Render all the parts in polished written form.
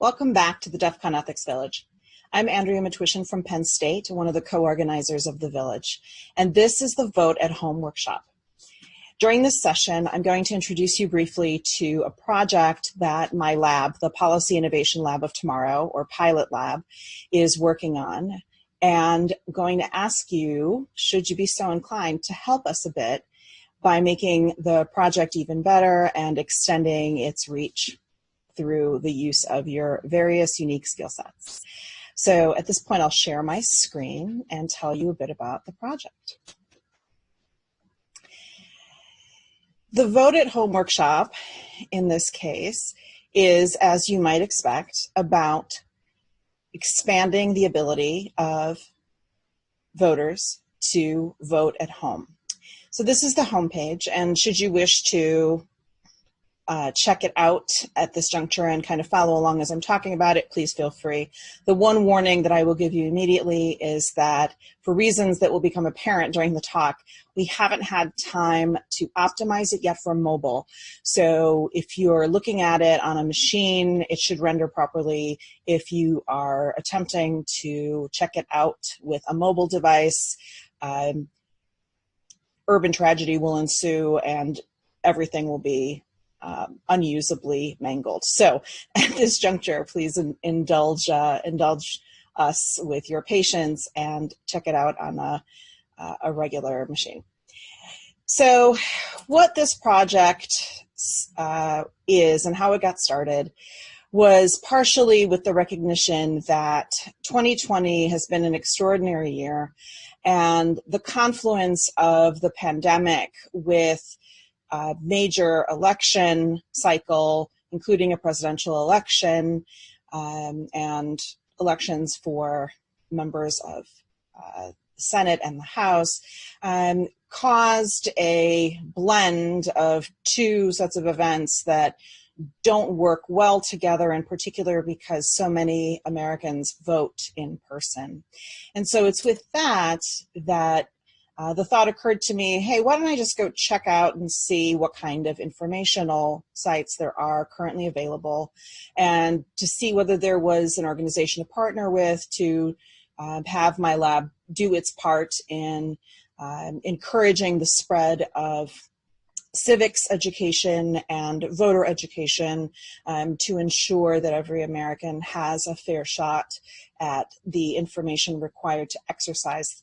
Welcome back to the DEF CON Ethics Village. I'm Andrea Matwishin from Penn State, one of the co-organizers of the Village, and this is the Vote at Home workshop. During this session, I'm going to introduce you briefly to a project that my lab, the Policy Innovation Lab of Tomorrow, or Pilot Lab, is working on, and I'm going to ask you, should you be so inclined, to help us a bit by making the project even better and extending its reach through the use of your various unique skill sets. So at this point, I'll share my screen and tell you a bit about the project. The Vote at Home workshop, in this case, is, as you might expect, about expanding the ability of voters to vote at home. So this is the homepage, and should you wish to check it out at this juncture and kind of follow along as I'm talking about it, please feel free. The one warning that I will give you immediately is that for reasons that will become apparent during the talk, we haven't had time to optimize it yet for mobile. So if you're looking at it on a machine, it should render properly. If you are attempting to check it out with a mobile device, urban tragedy will ensue and everything will be unusably mangled. So at this juncture, please indulge us with your patience and check it out on a regular machine. So what this project is and how it got started was partially with the recognition that 2020 has been an extraordinary year, and the confluence of the pandemic with a major election cycle, including a presidential election and elections for members of the Senate and the House, caused a blend of two sets of events that don't work well together, in particular because so many Americans vote in person. And so it's with that the thought occurred to me, hey, why don't I just go check out and see what kind of informational sites there are currently available, and to see whether there was an organization to partner with to have my lab do its part in encouraging the spread of civics education and voter education to ensure that every American has a fair shot at the information required to exercise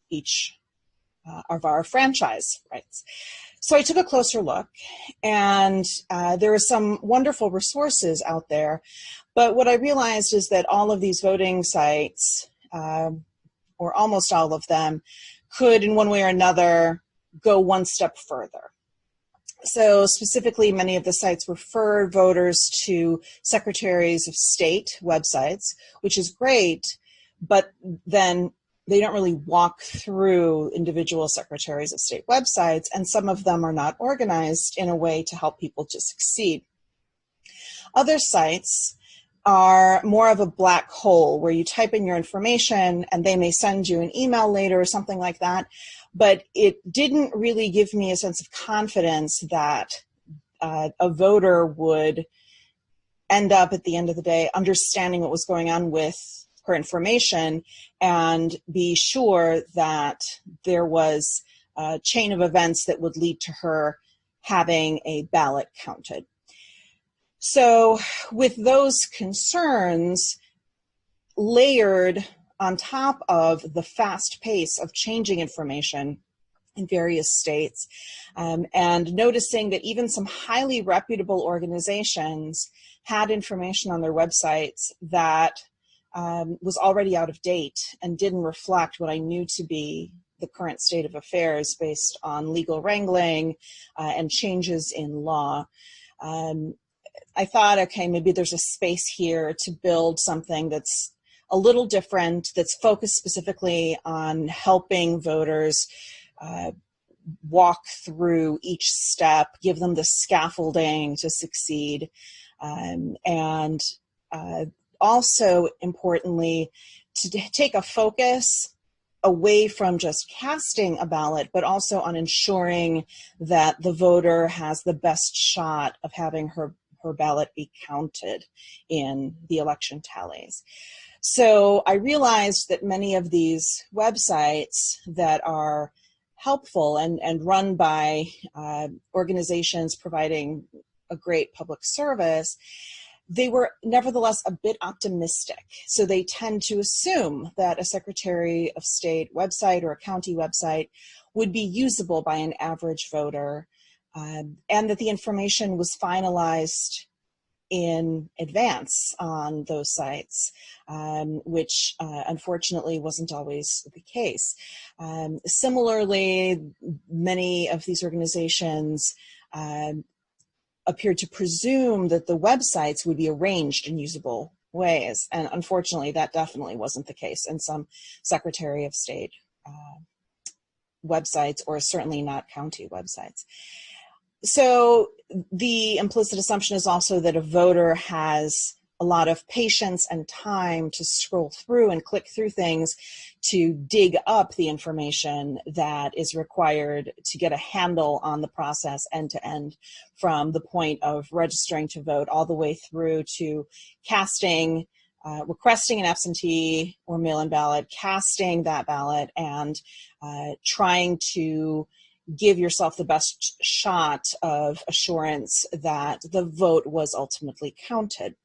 each of our franchise rights. So I took a closer look, and there are some wonderful resources out there, but what I realized is that all of these voting sites, or almost all of them, could in one way or another go one step further. So specifically, many of the sites refer voters to secretaries of state websites, which is great, but then they don't really walk through individual secretaries of state websites, and some of them are not organized in a way to help people to succeed. Other sites are more of a black hole where you type in your information and they may send you an email later or something like that, but it didn't really give me a sense of confidence that a voter would end up at the end of the day understanding what was going on with her information and be sure that there was a chain of events that would lead to her having a ballot counted. So with those concerns layered on top of the fast pace of changing information in various states, and noticing that even some highly reputable organizations had information on their websites that was already out of date and didn't reflect what I knew to be the current state of affairs based on legal wrangling and changes in law. I thought, okay, maybe there's a space here to build something that's a little different, that's focused specifically on helping voters walk through each step, give them the scaffolding to succeed, and also, importantly, to take a focus away from just casting a ballot, but also on ensuring that the voter has the best shot of having her her ballot be counted in the election tallies. So I realized that many of these websites that are helpful and run by organizations providing a great public service, they were nevertheless a bit optimistic. So they tend to assume that a Secretary of State website or a county website would be usable by an average voter, and that the information was finalized in advance on those sites, which unfortunately wasn't always the case. Similarly, many of these organizations appeared to presume that the websites would be arranged in usable ways. And unfortunately, that definitely wasn't the case in some Secretary of State websites, or certainly not county websites. So the implicit assumption is also that a voter has a lot of patience and time to scroll through and click through things to dig up the information that is required to get a handle on the process end to end, from the point of registering to vote all the way through to casting, requesting an absentee or mail-in ballot, casting that ballot, and trying to give yourself the best shot of assurance that the vote was ultimately counted.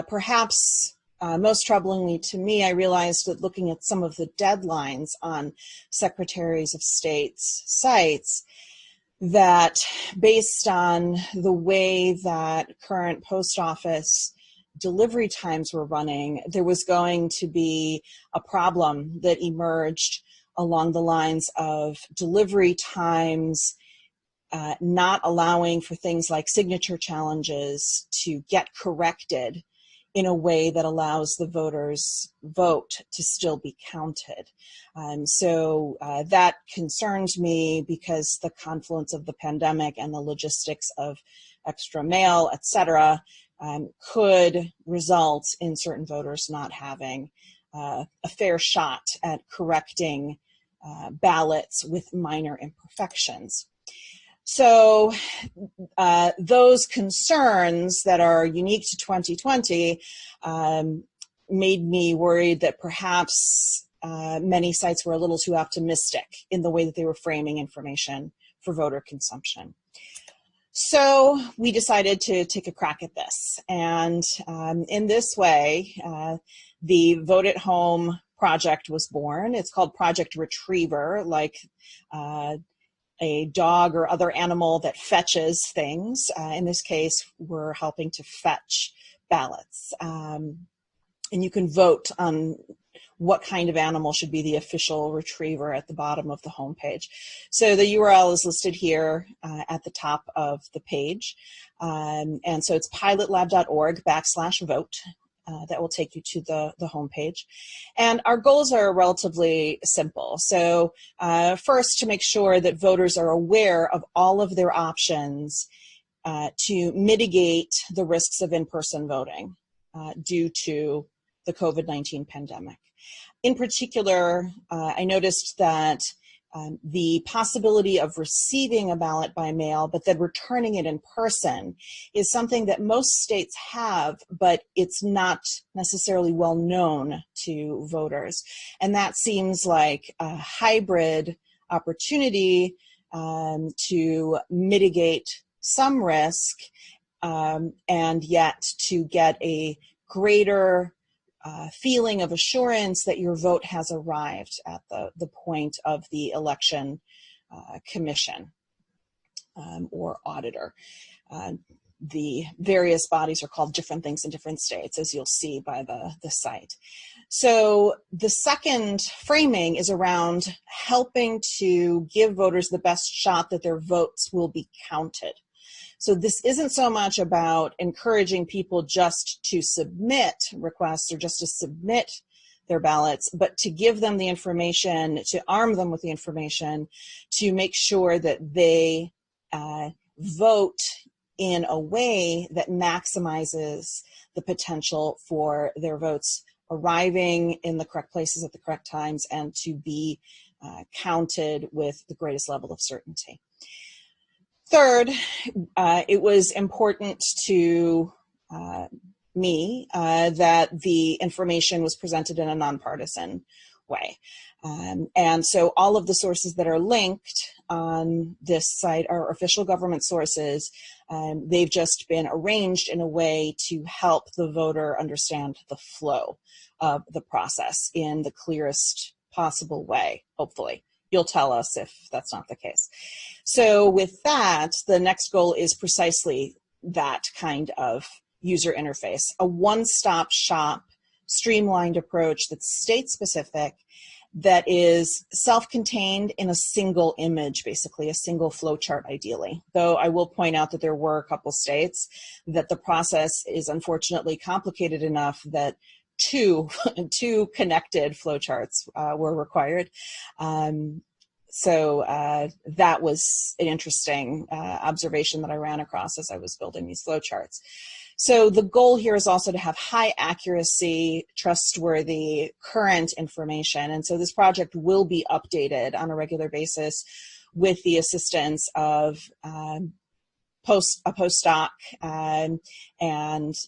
Perhaps most troublingly to me, I realized that looking at some of the deadlines on Secretaries of State's sites, that based on the way that current post office delivery times were running, there was going to be a problem that emerged along the lines of delivery times not allowing for things like signature challenges to get corrected in a way that allows the voter's vote to still be counted. So that concerns me, because the confluence of the pandemic and the logistics of extra mail, et cetera, could result in certain voters not having a fair shot at correcting ballots with minor imperfections. So those concerns that are unique to 2020 made me worried that perhaps many sites were a little too optimistic in the way that they were framing information for voter consumption. So we decided to take a crack at this. And in this way, the Vote at Home project was born. It's called Project Retriever, like a dog or other animal that fetches things. In this case, we're helping to fetch ballots. And you can vote on what kind of animal should be the official retriever at the bottom of the homepage. So the URL is listed here at the top of the page. And so it's pilotlab.org/vote. That will take you to the homepage. And our goals are relatively simple. So first, to make sure that voters are aware of all of their options to mitigate the risks of in-person voting due to the COVID-19 pandemic. In particular, I noticed that the possibility of receiving a ballot by mail but then returning it in person is something that most states have, but it's not necessarily well known to voters. And that seems like a hybrid opportunity to mitigate some risk and yet to get a greater feeling of assurance that your vote has arrived at the point of the election commission or auditor. The various bodies are called different things in different states, as you'll see by the site. So the second framing is around helping to give voters the best shot that their votes will be counted. So this isn't so much about encouraging people just to submit requests or just to submit their ballots, but to give them the information, to arm them with the information, to make sure that they vote in a way that maximizes the potential for their votes arriving in the correct places at the correct times and to be counted with the greatest level of certainty. Third, it was important to me that the information was presented in a nonpartisan way. And so all of the sources that are linked on this site are official government sources. They've just been arranged in a way to help the voter understand the flow of the process in the clearest possible way, hopefully. You'll tell us if that's not the case. So with that, the next goal is precisely that kind of user interface, a one-stop shop, streamlined approach that's state-specific, that is self-contained in a single image, basically a single flowchart ideally. Though I will point out that there were a couple states that the process is unfortunately complicated enough that two connected flowcharts were required. So that was an interesting observation that I ran across as I was building these flowcharts. So the goal here is also to have high accuracy, trustworthy, current information. And so this project will be updated on a regular basis with the assistance of a postdoc and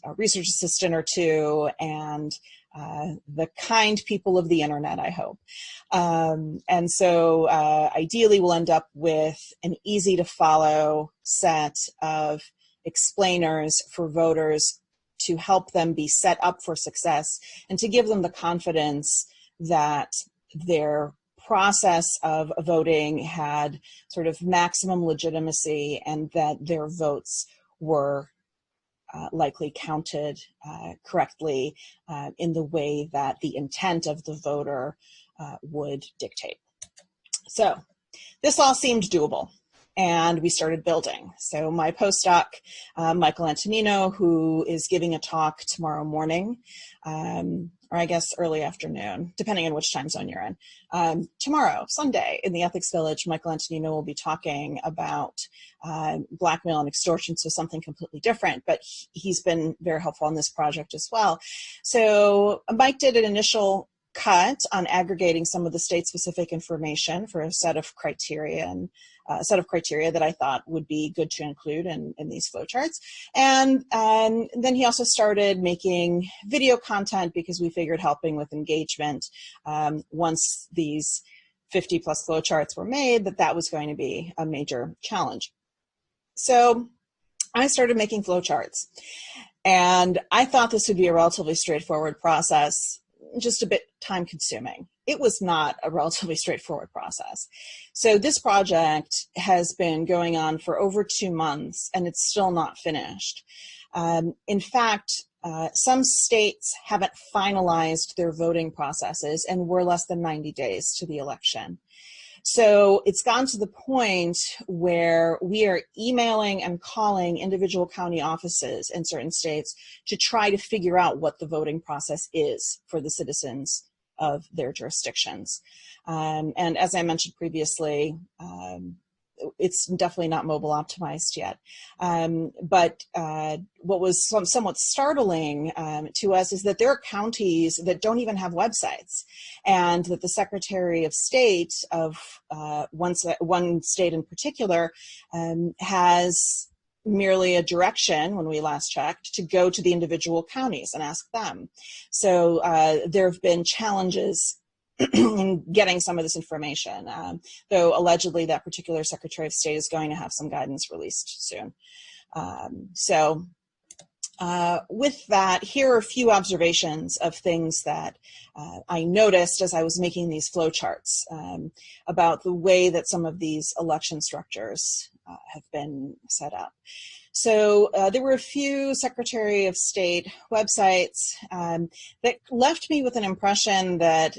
a research assistant or two, and the kind people of the internet, I hope. And so ideally we'll end up with an easy to follow set of explainers for voters to help them be set up for success and to give them the confidence that their process of voting had sort of maximum legitimacy and that their votes were likely counted correctly in the way that the intent of the voter would dictate. So this all seemed doable, and we started building. So my postdoc, Michael Antonino, who is giving a talk tomorrow morning, or I guess early afternoon, depending on which time zone you're in. Tomorrow, Sunday, in the Ethics Village, Michael Antonino will be talking about blackmail and extortion, so something completely different, but he's been very helpful on this project as well. So Mike did an initial cut on aggregating some of the state-specific information for a set of criteria and a set of criteria that I thought would be good to include in these flowcharts. And then he also started making video content because we figured helping with engagement once these 50 plus flowcharts were made, that was going to be a major challenge. So I started making flowcharts, and I thought this would be a relatively straightforward process, just a bit time consuming. It was not a relatively straightforward process. So this project has been going on for over 2 months, and it's still not finished. In fact, some states haven't finalized their voting processes, and we're less than 90 days to the election. So it's gotten to the point where we are emailing and calling individual county offices in certain states to try to figure out what the voting process is for the citizens of their jurisdictions. And as I mentioned previously, it's definitely not mobile optimized yet. But what was somewhat startling to us is that there are counties that don't even have websites, and that the Secretary of State of one state in particular has merely a direction, when we last checked, to go to the individual counties and ask them. So there have been challenges in getting some of this information, though allegedly that particular Secretary of State is going to have some guidance released soon. With that, here are a few observations of things that I noticed as I was making these flowcharts about the way that some of these election structures have been set up. So there were a few Secretary of State websites that left me with an impression that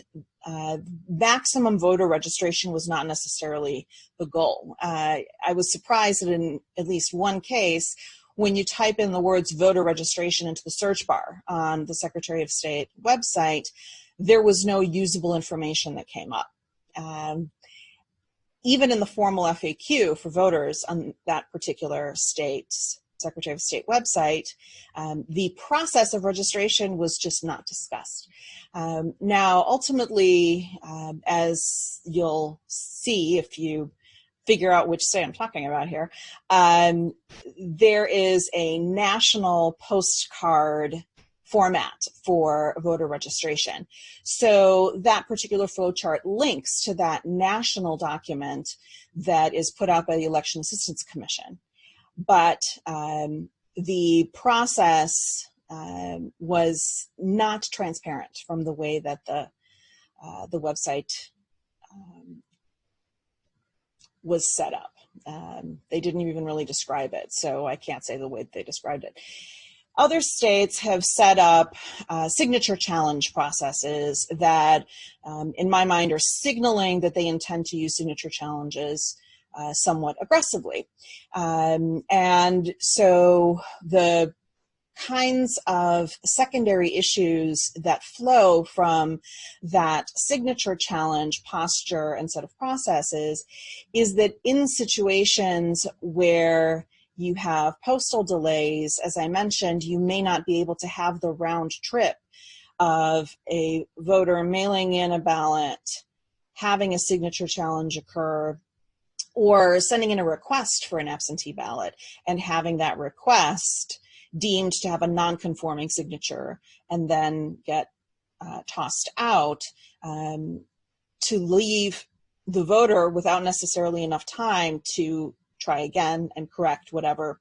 maximum voter registration was not necessarily the goal. I was surprised that in at least one case, when you type in the words voter registration into the search bar on the Secretary of State website, there was no usable information that came up. Even in the formal FAQ for voters on that particular state's Secretary of State website, the process of registration was just not discussed. Now, ultimately, as you'll see if you figure out which state I'm talking about here, there is a national postcard format for voter registration. So that particular flowchart links to that national document that is put out by the Election Assistance Commission. But the process was not transparent from the way that the website was set up. They didn't even really describe it, so I can't say the way they described it. Other states have set up signature challenge processes that, in my mind, are signaling that they intend to use signature challenges somewhat aggressively. And so the kinds of secondary issues that flow from that signature challenge posture and set of processes is that in situations where you have postal delays, as I mentioned, you may not be able to have the round trip of a voter mailing in a ballot, having a signature challenge occur, or sending in a request for an absentee ballot and having that request deemed to have a non-conforming signature and then get tossed out, to leave the voter without necessarily enough time to try again and correct whatever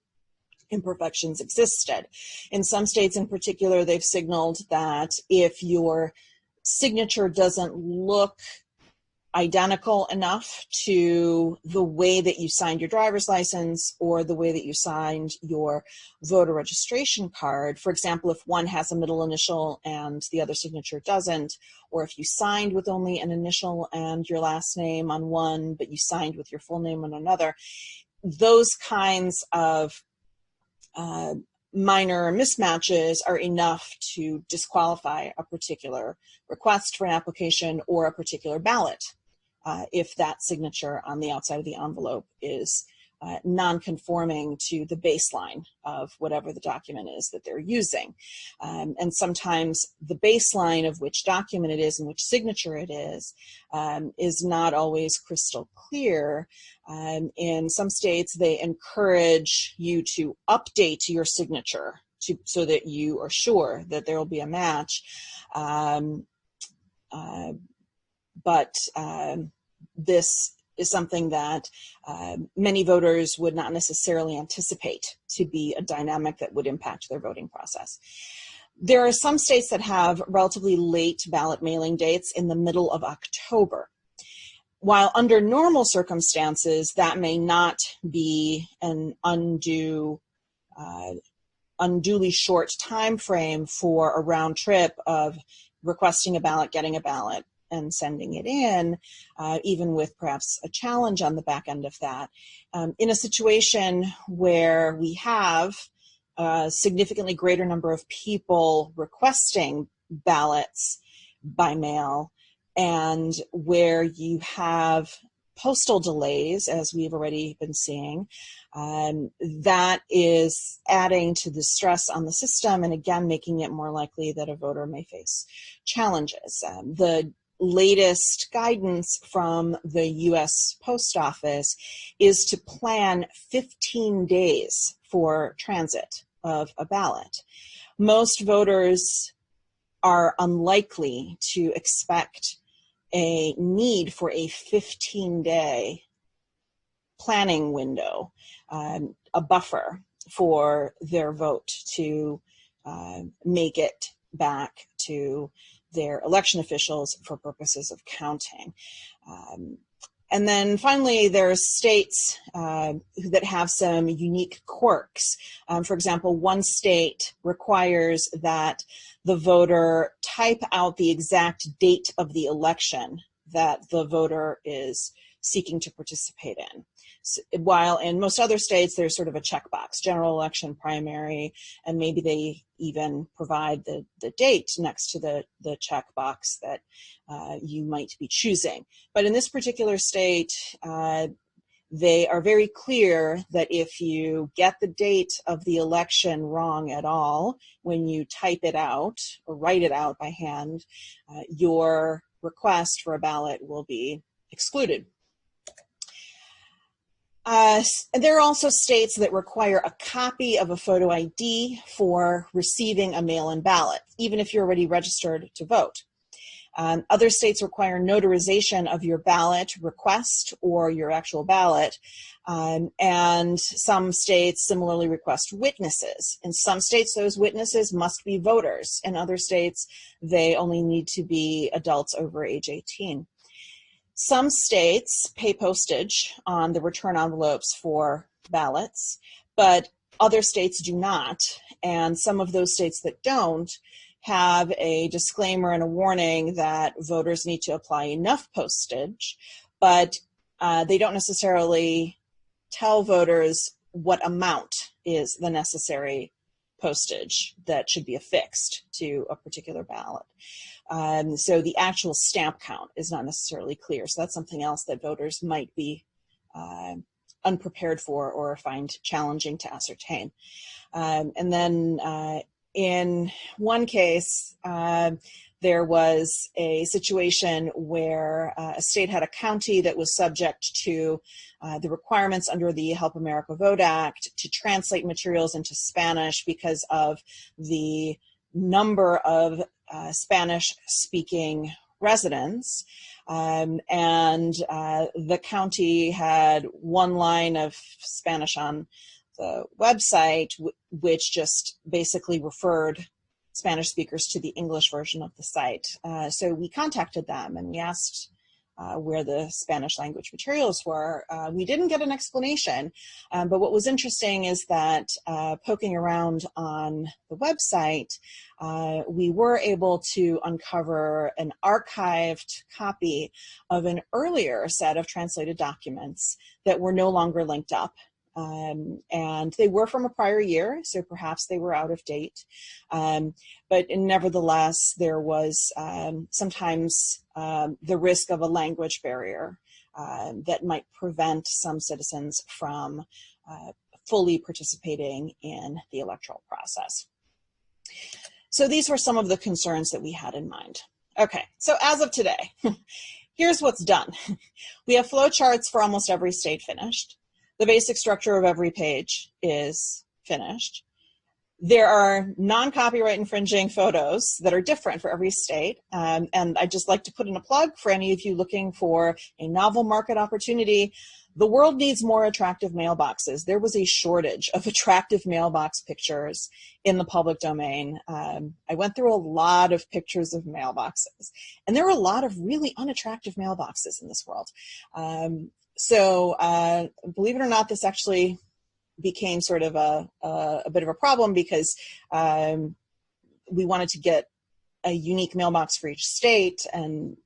imperfections existed. In some states in particular, they've signaled that if your signature doesn't look identical enough to the way that you signed your driver's license or the way that you signed your voter registration card. For example, if one has a middle initial and the other signature doesn't, or if you signed with only an initial and your last name on one, but you signed with your full name on another, those kinds of minor mismatches are enough to disqualify a particular request for an application or a particular ballot. If that signature on the outside of the envelope is non-conforming to the baseline of whatever the document is that they're using. And sometimes the baseline of which document it is and which signature it is not always crystal clear. In some states, they encourage you to update your signature so that you are sure that there will be a match. But this is something that many voters would not necessarily anticipate to be a dynamic that would impact their voting process. There are some states that have relatively late ballot mailing dates in the middle of October. While under normal circumstances, that may not be an unduly short time frame for a round trip of requesting a ballot, getting a ballot, and sending it in, even with perhaps a challenge on the back end of that. In a situation where we have a significantly greater number of people requesting ballots by mail, and where you have postal delays, as we've already been seeing, that is adding to the stress on the system and again making it more likely that a voter may face challenges. The latest guidance from the U.S. Post Office is to plan 15 days for transit of a ballot. Most voters are unlikely to expect a need for a 15-day planning window, a buffer for their vote to make it back to their election officials for purposes of counting. And then finally, there are states that have some unique quirks. For example, one state requires that the voter type out the exact date of the election that the voter is seeking to participate in. While in most other states, there's sort of a checkbox, general election, primary, and maybe they even provide the date next to the checkbox that you might be choosing. But in this particular state, they are very clear that if you get the date of the election wrong at all, when you type it out or write it out by hand, your request for a ballot will be excluded. There are also states that require a copy of a photo ID for receiving a mail-in ballot, even if you're already registered to vote. Other states require notarization of your ballot request or your actual ballot, and some states similarly request witnesses. In some states, those witnesses must be voters. In other states, they only need to be adults over age 18. Some states pay postage on the return envelopes for ballots, but other states do not, and some of those states that don't have a disclaimer and a warning that voters need to apply enough postage, but they don't necessarily tell voters what amount is the necessary postage that should be affixed to a particular ballot. So the actual stamp count is not necessarily clear. So that's something else that voters might be unprepared for or find challenging to ascertain. And then in one case, there was a situation where a state had a county that was subject to the requirements under the Help America Vote Act to translate materials into Spanish because of the number of Spanish-speaking residents. And the county had one line of Spanish on the website, which just basically referred Spanish speakers to the English version of the site. So we contacted them and we asked where the Spanish language materials were. We didn't get an explanation, but what was interesting is that poking around on the website, we were able to uncover an archived copy of an earlier set of translated documents that were no longer linked up. And they were from a prior year, so perhaps they were out of date. But nevertheless, there was sometimes the risk of a language barrier that might prevent some citizens from fully participating in the electoral process. So these were some of the concerns that we had in mind. Okay, so as of today, here's what's done. We have flowcharts for almost every state finished. The basic structure of every page is finished. There are non-copyright infringing photos that are different for every state. And I'd just like to put in a plug for any of you looking for a novel market opportunity. The world needs more attractive mailboxes. There was a shortage of attractive mailbox pictures in the public domain. I went through a lot of pictures of mailboxes, and there are a lot of really unattractive mailboxes in this world. So believe it or not, this actually became sort of a bit of a problem because we wanted to get a unique mailbox for each state, and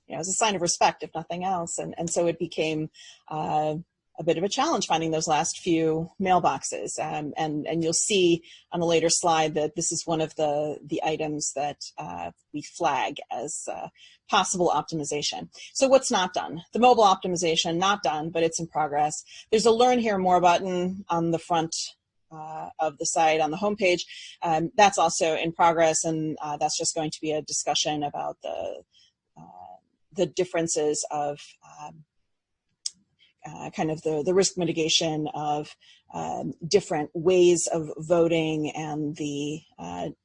you know, as a sign of respect, if nothing else. And so it became a bit of a challenge finding those last few mailboxes. And you'll see on a later slide that this is one of the items that we flag as possible optimization. So what's not done? The mobile optimization, not done, but it's in progress. There's a Learn Here More button on the front of the site on the homepage. That's also in progress, and that's just going to be a discussion about the differences of kind of the risk mitigation of different ways of voting and the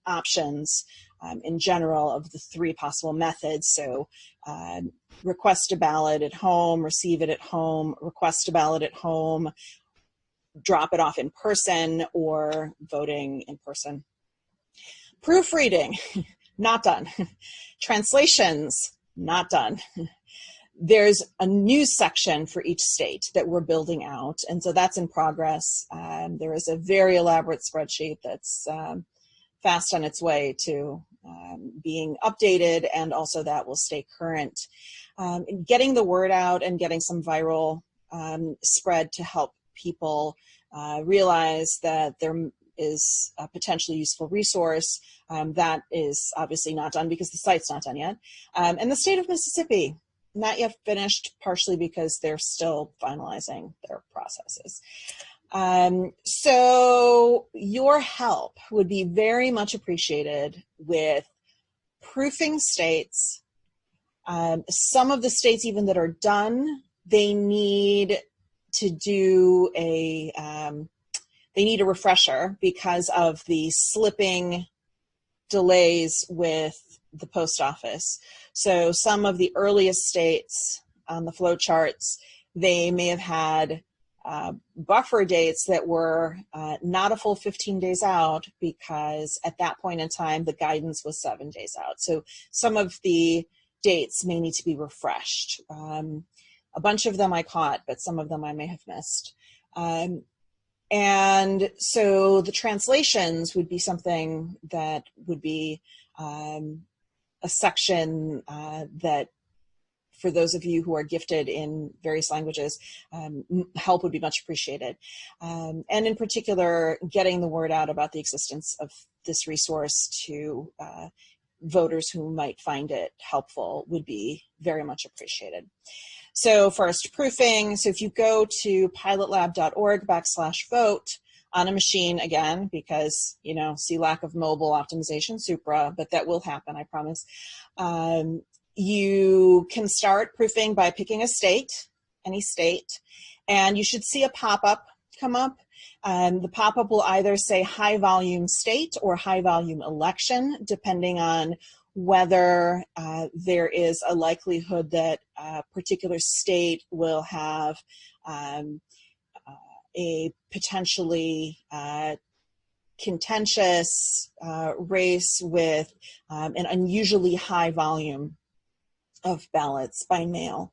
options in general of the three possible methods. So request a ballot at home, receive it at home, request a ballot at home, drop it off in person, or voting in person. Proofreading, not done. Translations, not done. There's a news section for each state that we're building out, and so that's in progress. There is a very elaborate spreadsheet that's fast on its way to being updated, and also that will stay current. Getting the word out and getting some viral spread to help people realize that there is a potentially useful resource. That is obviously not done because the site's not done yet. And the state of Mississippi, not yet finished, partially because they're still finalizing their processes. So your help would be very much appreciated with proofing states. Some of the states even that are done, they need to do they need a refresher because of the slipping delays with the post office. So some of the earliest states on the flow charts, they may have had buffer dates that were not a full 15 days out, because at that point in time, the guidance was 7 days out. So some of the dates may need to be refreshed. A bunch of them I caught, but some of them I may have missed. And so the translations would be something that would be a section that, for those of you who are gifted in various languages, help would be much appreciated. And in particular, getting the word out about the existence of this resource to voters who might find it helpful would be very much appreciated. So first, proofing. So if you go to pilotlab.org/vote on a machine, again, because, you know, see lack of mobile optimization, Supra, but that will happen, I promise. You can start proofing by picking a state, any state, and you should see a pop-up come up. The pop-up will either say high volume state or high volume election, depending on whether there is a likelihood that a particular state will have a potentially contentious race with an unusually high volume of ballots by mail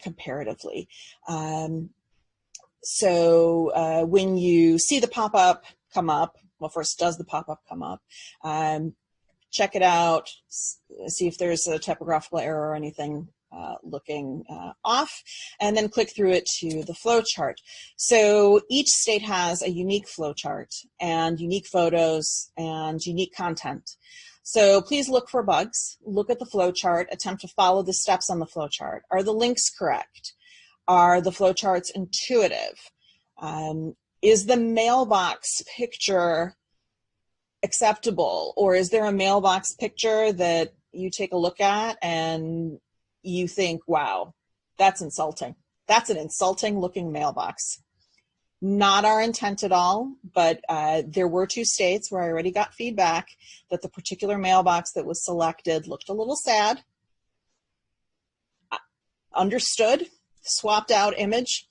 comparatively. So when you see the pop-up come up, well, first, does the pop-up come up? Check it out, see if there's a typographical error or anything looking off, and then click through it to the flow chart. So each state has a unique flow chart and unique photos and unique content. So please look for bugs, look at the flow chart, attempt to follow the steps on the flow chart. Are the links correct? Are the flow charts intuitive? Is the mailbox picture acceptable, or is there a mailbox picture that you take a look at and you think, wow, that's insulting. That's an insulting looking mailbox. Not our intent at all, but there were 2 states where I already got feedback that the particular mailbox that was selected looked a little sad. Understood, swapped out image.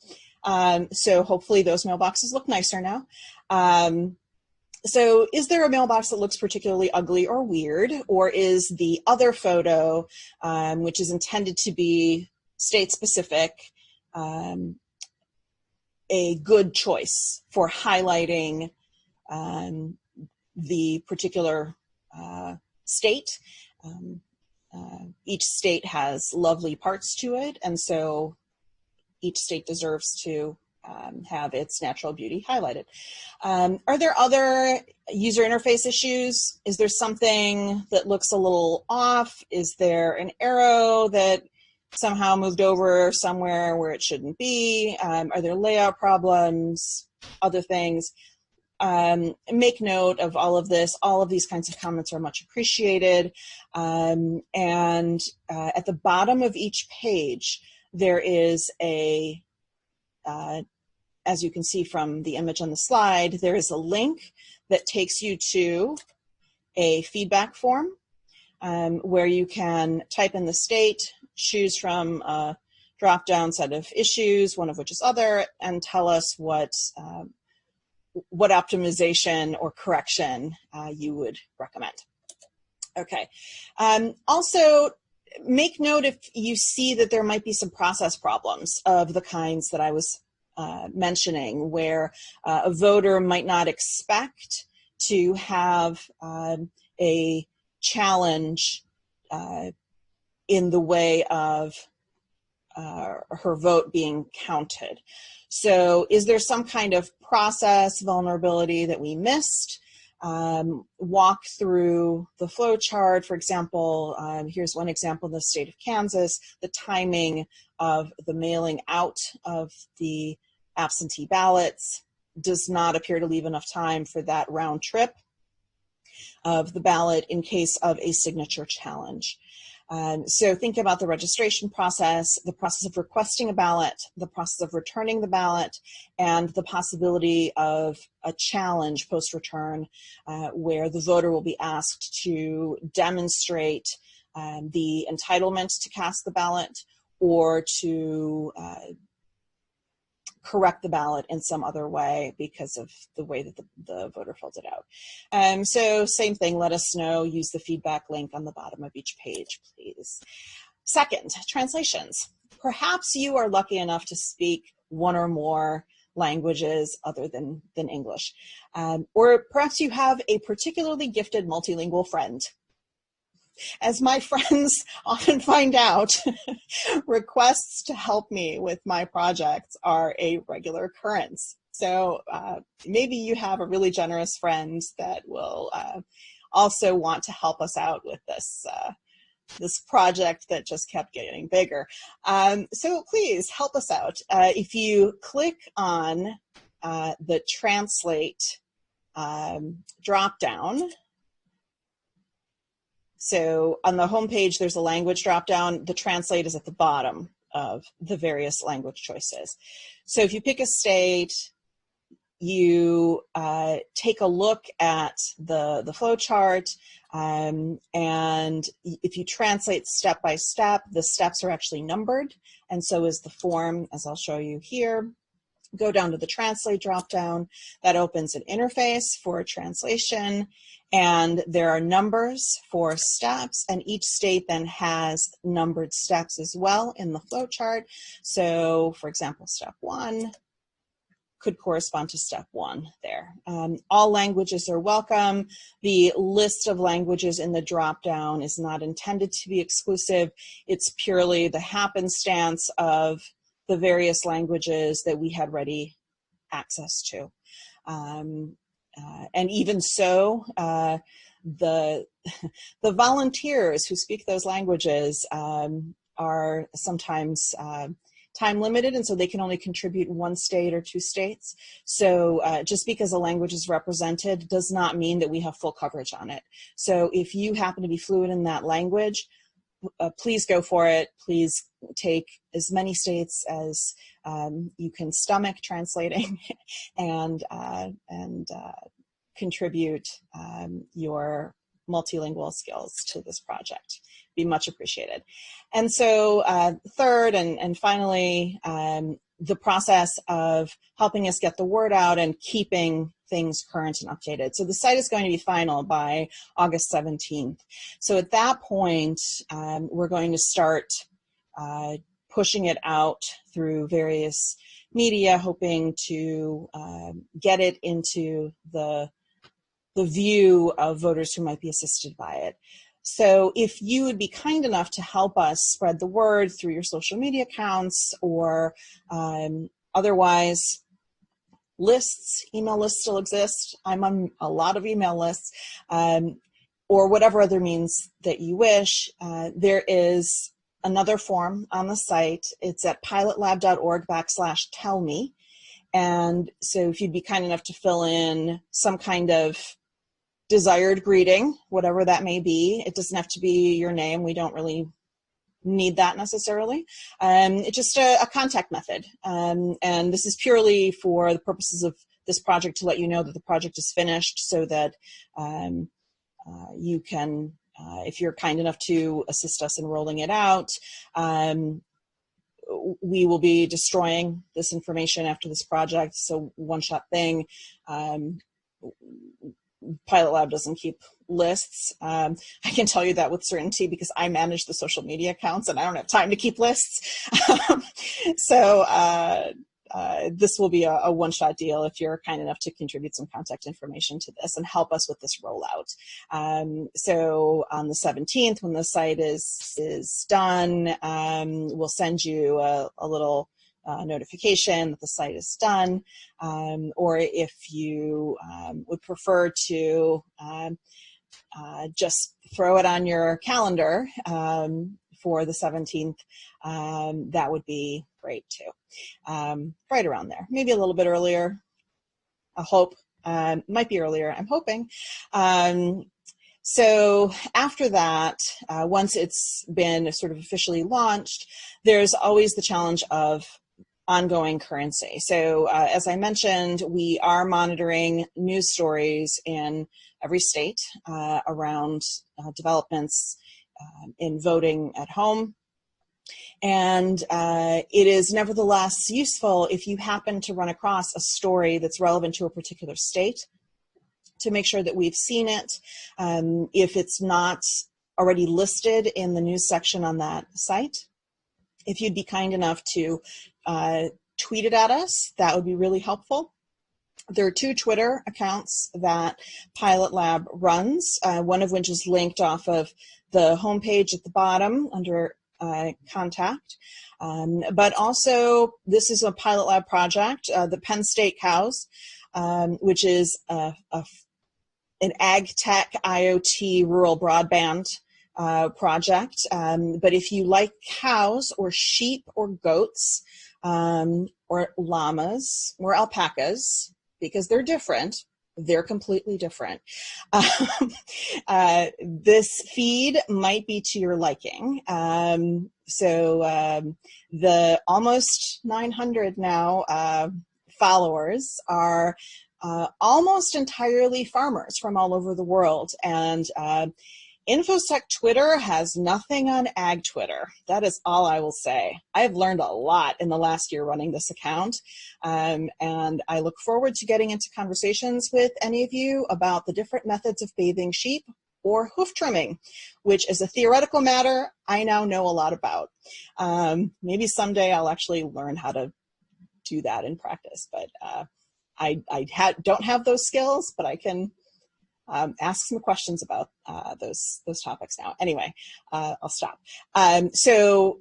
So hopefully those mailboxes look nicer now. So is there a mailbox that looks particularly ugly or weird, or is the other photo, which is intended to be state-specific, a good choice for highlighting the particular state? Each state has lovely parts to it, and so each state deserves to have its natural beauty highlighted. Are there other user interface issues? Is there something that looks a little off? Is there an arrow that somehow moved over somewhere where it shouldn't be? Are there layout problems? Other things? Make note of all of this. All of these kinds of comments are much appreciated. And at the bottom of each page, there is a as you can see from the image on the slide, there is a link that takes you to a feedback form where you can type in the state, choose from a drop-down set of issues, one of which is other, and tell us what optimization or correction you would recommend. Okay. Also, make note if you see that there might be some process problems of the kinds that I was mentioning, where a voter might not expect to have a challenge in the way of her vote being counted. So is there some kind of process vulnerability that we missed? Walk through the flow chart. For example, here's one example in the state of Kansas, the timing of the mailing out of the absentee ballots does not appear to leave enough time for that round trip of the ballot in case of a signature challenge. So think about the registration process, the process of requesting a ballot, the process of returning the ballot, and the possibility of a challenge post-return where the voter will be asked to demonstrate the entitlement to cast the ballot or to correct the ballot in some other way because of the way that the voter filled it out. So same thing, let us know, use the feedback link on the bottom of each page, please. Second, translations. Perhaps you are lucky enough to speak one or more languages other than English. Or perhaps you have a particularly gifted multilingual friend. As my friends often find out, requests to help me with my projects are a regular occurrence. So maybe you have a really generous friend that will also want to help us out with this this project that just kept getting bigger. So please help us out. If you click on the Translate drop-down, so on the home page, there's a language drop-down. The Translate is at the bottom of the various language choices. So if you pick a state, you take a look at the flow chart, and if you translate step by step, the steps are actually numbered, and so is the form, as I'll show you here. Go down to the Translate drop-down. That opens an interface for a translation, and there are numbers for steps, and each state then has numbered steps as well in the flow chart. So, for example, step 1 could correspond to step 1 there. All languages are welcome. The list of languages in the drop-down is not intended to be exclusive. It's purely the happenstance of the various languages that we had ready access to. And even so, the volunteers who speak those languages are sometimes time limited, and so they can only contribute 1 state or 2 states. So just because a language is represented does not mean that we have full coverage on it. So if you happen to be fluent in that language, please go for it. Please take as many states as you can stomach translating and contribute your multilingual skills to this project. Be much appreciated. And so third and finally, the process of helping us get the word out and keeping things current and updated. So the site is going to be final by August 17th. So at that point, we're going to start pushing it out through various media, hoping to get it into the view of voters who might be assisted by it. So if you would be kind enough to help us spread the word through your social media accounts or otherwise, lists, email lists still exist. I'm on a lot of email lists, or whatever other means that you wish. There is another form on the site. It's at pilotlab.org/tellme. And so if you'd be kind enough to fill in some kind of desired greeting, whatever that may be. It doesn't have to be your name. We don't really need that necessarily. It's just a contact method. And this is purely for the purposes of this project to let you know that the project is finished so that you can, if you're kind enough to assist us in rolling it out, we will be destroying this information after this project. So one-shot thing. Pilot Lab doesn't keep lists. I can tell you that with certainty because I manage the social media accounts and I don't have time to keep lists. So this will be a one-shot deal if you're kind enough to contribute some contact information to this and help us with this rollout. So on the 17th, when the site is done, we'll send you a little notification that the site is done, or if you would prefer to just throw it on your calendar for the 17th, that would be great too. Right around there, maybe a little bit earlier, I hope. Might be earlier, I'm hoping. So after that, once it's been sort of officially launched, there's always the challenge of ongoing currency. So as I mentioned, we are monitoring news stories in every state around developments in voting at home. And it is nevertheless useful if you happen to run across a story that's relevant to a particular state to make sure that we've seen it. If it's not already listed in the news section on that site, if you'd be kind enough to tweet it at us, that would be really helpful. There are 2 Twitter accounts that Pilot Lab runs, one of which is linked off of the homepage at the bottom under contact. But also, this is a Pilot Lab project, the Penn State Cows, which is an ag tech IoT rural broadband project. But if you like cows or sheep or goats or llamas or alpacas, because they're different, they're completely different. This feed might be to your liking. So the almost 900 now followers are almost entirely farmers from all over the world. And InfoSec Twitter has nothing on ag Twitter. That is all I will say. I've learned a lot in the last year running this account, and I look forward to getting into conversations with any of you about the different methods of bathing sheep or hoof trimming, which is a theoretical matter I now know a lot about. Maybe someday I'll actually learn how to do that in practice, but I don't have those skills, but I can ask some questions about those topics now. Anyway, I'll stop. So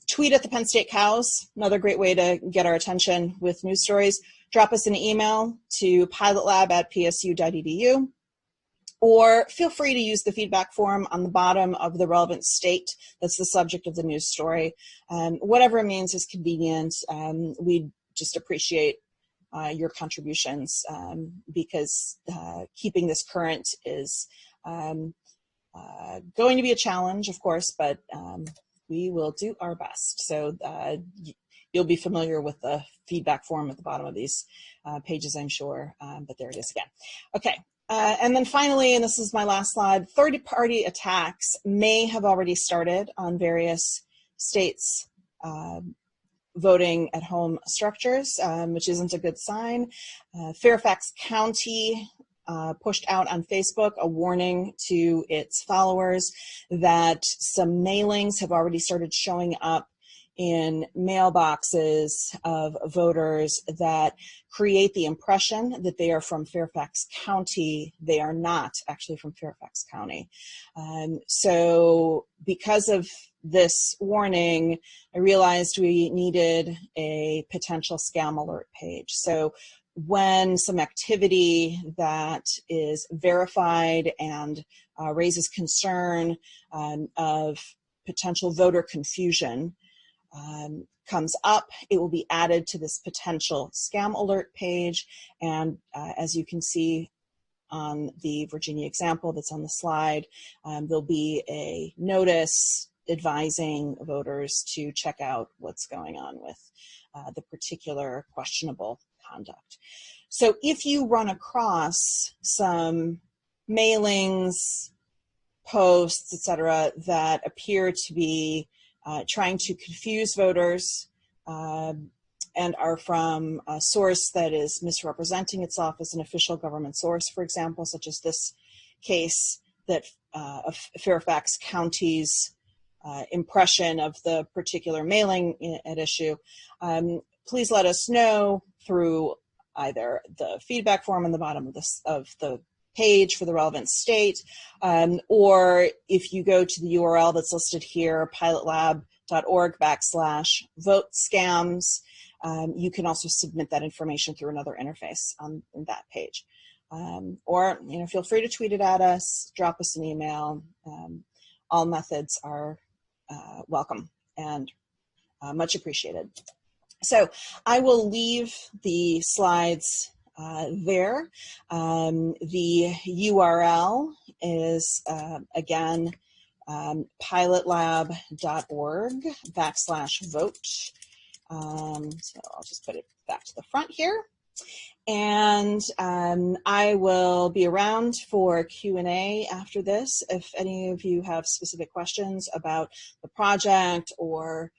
tweet at the Penn State Cows, another great way to get our attention with news stories. Drop us an email to pilotlab@psu.edu, or feel free to use the feedback form on the bottom of the relevant state that's the subject of the news story. Whatever means is convenient. We'd just appreciate your contributions because keeping this current is going to be a challenge, of course, but we will do our best. So you'll be familiar with the feedback form at the bottom of these pages, I'm sure, but there it is again. Okay, and then finally, and this is my last slide, third-party attacks may have already started on various states' voting at home structures, which isn't a good sign. Fairfax County pushed out on Facebook a warning to its followers that some mailings have already started showing up in mailboxes of voters that create the impression that they are from Fairfax County. They are not actually from Fairfax County. So because of this warning, I realized we needed a potential scam alert page. So when some activity that is verified and raises concern of potential voter confusion comes up, it will be added to this potential scam alert page. And as you can see on the Virginia example that's on the slide, there'll be a notice advising voters to check out what's going on with the particular questionable conduct. So if you run across some mailings, posts, etc., that appear to be trying to confuse voters and are from a source that is misrepresenting itself as an official government source, for example, such as this case that of Fairfax County's impression of the particular mailing at issue, please let us know through either the feedback form on the bottom of the page for the relevant state, or if you go to the URL that's listed here, pilotlab.org/vote scams, you can also submit that information through another interface on that page. Or feel free to tweet it at us, drop us an email. All methods are welcome and much appreciated. So I will leave the slides there. The URL is, again, pilotlab.org/vote. So I'll just put it back to the front here. And I will be around for Q&A after this. If any of you have specific questions about the project or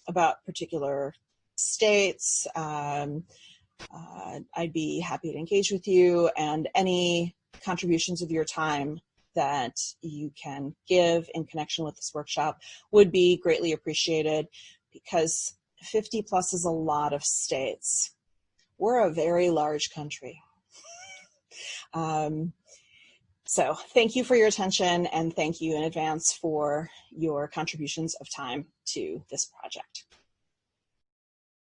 about particular states, I'd be happy to engage with you, and any contributions of your time that you can give in connection with this workshop would be greatly appreciated, because 50 plus is a lot of states. We're a very large country. So thank you for your attention, and thank you in advance for your contributions of time to this project.